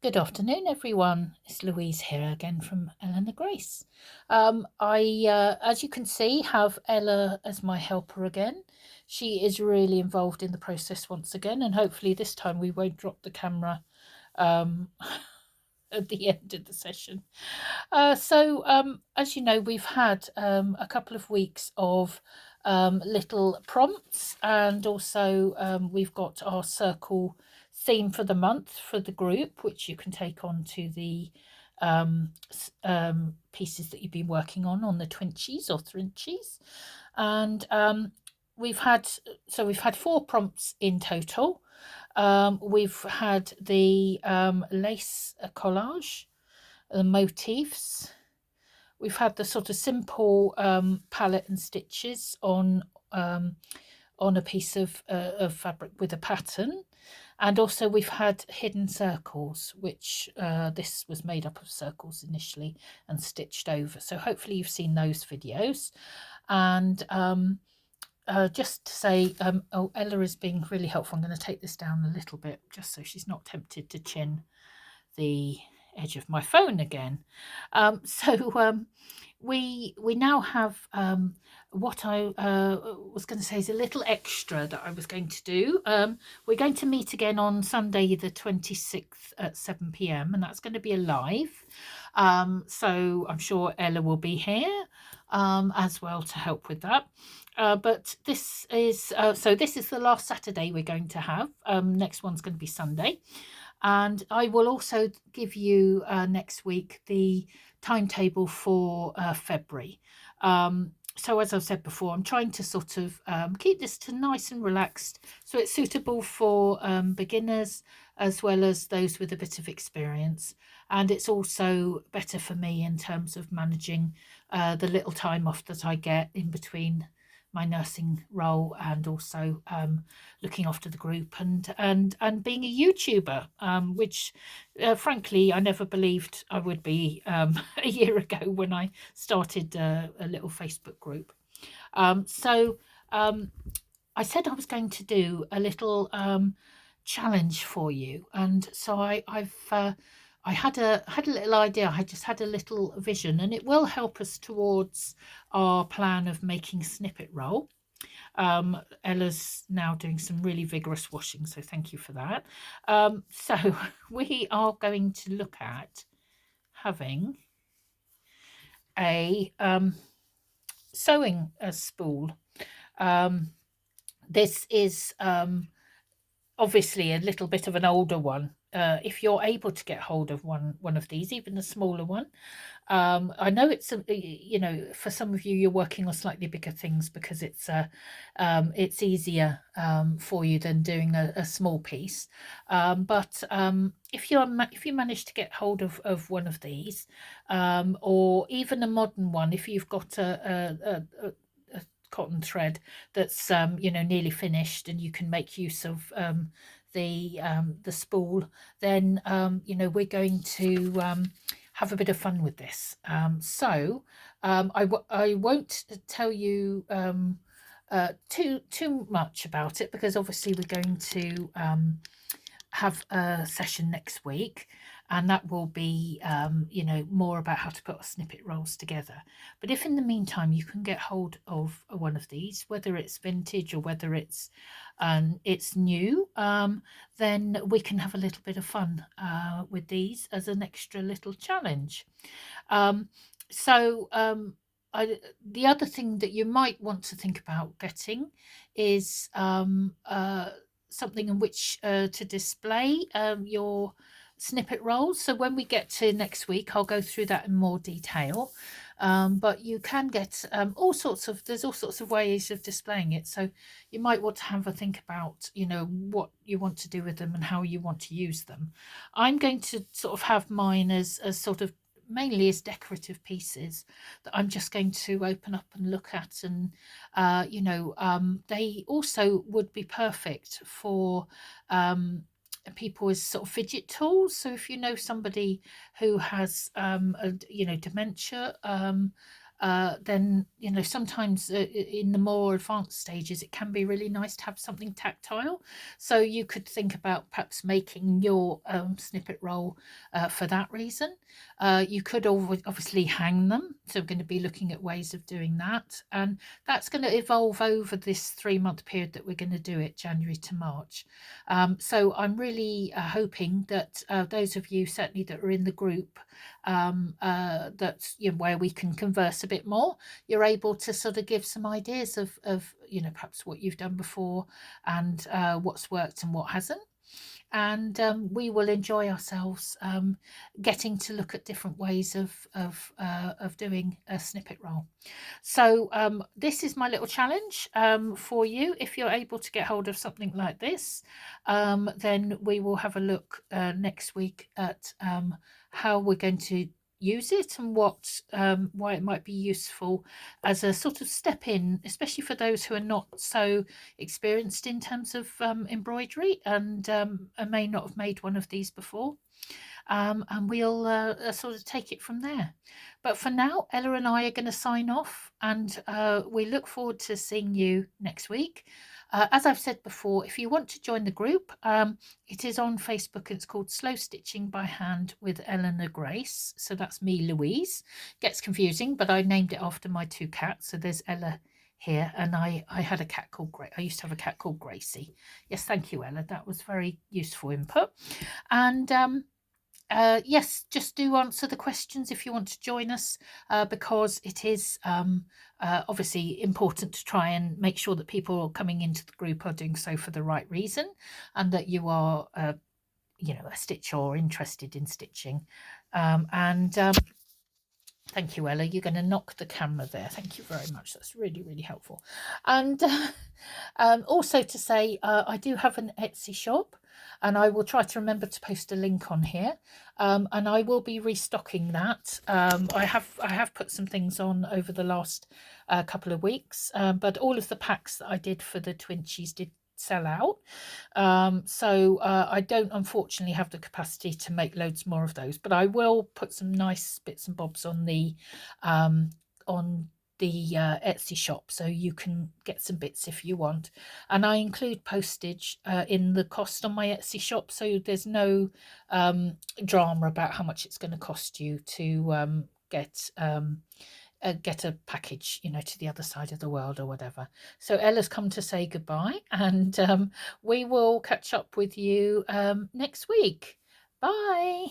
Good afternoon, everyone. It's Louise here again from Eleanor Grace. As you can see, have Ella as my helper again. She is really involved in the process once again, and hopefully this time we won't drop the camera um, at the end of the session. As you know, we've had a couple of weeks of little prompts, and also we've got our circle theme for the month for the group, which you can take on to the pieces that you've been working on the Twinchies or Thrinchies. And we've had 4 prompts in total. We've had the lace collage, the motifs. We've had the sort of simple palette and stitches on a piece of fabric with a pattern, and also we've had hidden circles, which this was made up of circles initially and stitched over. So hopefully you've seen those videos. And just to say, oh, Ella is being really helpful. I'm going to take this down a little bit just so she's not tempted to chin the edge of my phone again. We now have what I was going to say is a little extra that I was going to do. We're going to meet again on Sunday the 26th at 7 p.m. and that's going to be a live. So I'm sure Ella will be here as well to help with that. But this is the last Saturday we're going to have. Next one's going to be Sunday. And I will also give you next week the timetable for February. So as I've said before, I'm trying to sort of keep this to nice and relaxed, so it's suitable for beginners as well as those with a bit of experience. And it's also better for me in terms of managing the little time off that I get in between my nursing role and also looking after the group and being a YouTuber, which frankly I never believed I would be a year ago when I started a little Facebook group. I said I was going to do a little challenge for you, and so I had a little idea. I just had a little vision, and it will help us towards our plan of making snippet roll. Ella's now doing some really vigorous washing, so thank you for that. So we are going to look at having a sewing spool. This is obviously a little bit of an older one. If you're able to get hold of one of these, even a smaller one, I know it's for some of you, you're working on slightly bigger things because it's easier for you than doing a small piece. But if you manage to get hold of one of these, or even a modern one, if you've got a cotton thread that's nearly finished and you can make use of the spool, then we're going to have a bit of fun with this. I won't tell you too much about it, because obviously we're going to have a session next week, and that will be more about how to put our snippet rolls together. But if in the meantime you can get hold of one of these, whether it's vintage or whether it's new, then we can have a little bit of fun with these as an extra little challenge. The other thing that you might want to think about getting is something in which to display your snippet rolls. So when we get to next week, I'll go through that in more detail. But you can get there's all sorts of ways of displaying it. So you might want to have a think about, what you want to do with them and how you want to use them. I'm going to sort of have mine as sort of mainly as decorative pieces that I'm just going to open up and look at, and they also would be perfect for people with sort of fidget tools. So if you know somebody who has dementia, then sometimes in the more advanced stages it can be really nice to have something tactile. So you could think about perhaps making your snippet roll for that reason. You could obviously hang them, so we're going to be looking at ways of doing that, and that's going to evolve over this 3-month period that we're going to do it, January to March. So I'm really hoping that those of you certainly that are in the group, that's where we can converse a bit more, you're able to sort of give some ideas of perhaps what you've done before, and what's worked and what hasn't. And we will enjoy ourselves getting to look at different ways of doing a snippet roll. So this is my little challenge for you. If you're able to get hold of something like this, then we will have a look next week at how we're going to use it, and why it might be useful as a sort of step in, especially for those who are not so experienced in terms of embroidery, and may not have made one of these before. And we'll sort of take it from there. But for now, Ella and I are going to sign off, and we look forward to seeing you next week. As I've said before, if you want to join the group, it is on Facebook. It's called Slow Stitching by Hand with Eleanor Grace. So that's me, Louise. Gets confusing, but I named it after my 2 cats. So there's Ella here, and I had a cat called I used to have a cat called Gracie. Yes, thank you, Ella. That was very useful input. And yes, just do answer the questions if you want to join us, because it is obviously important to try and make sure that people coming into the group are doing so for the right reason, and that you are a stitcher or interested in stitching. Thank you, Ella. You're going to knock the camera there. Thank you very much. That's really, really helpful. And also to say, I do have an Etsy shop, and I will try to remember to post a link on here. And I will be restocking that. I have put some things on over the last couple of weeks, but all of the packs that I did for the Twinchies did sell out. So I don't unfortunately have the capacity to make loads more of those, but I will put some nice bits and bobs on the Etsy shop, so you can get some bits if you want. And I include postage in the cost on my Etsy shop, so there's no drama about how much it's going to cost you to get a package, to the other side of the world or whatever. So Ella's come to say goodbye, and we will catch up with you next week. Bye.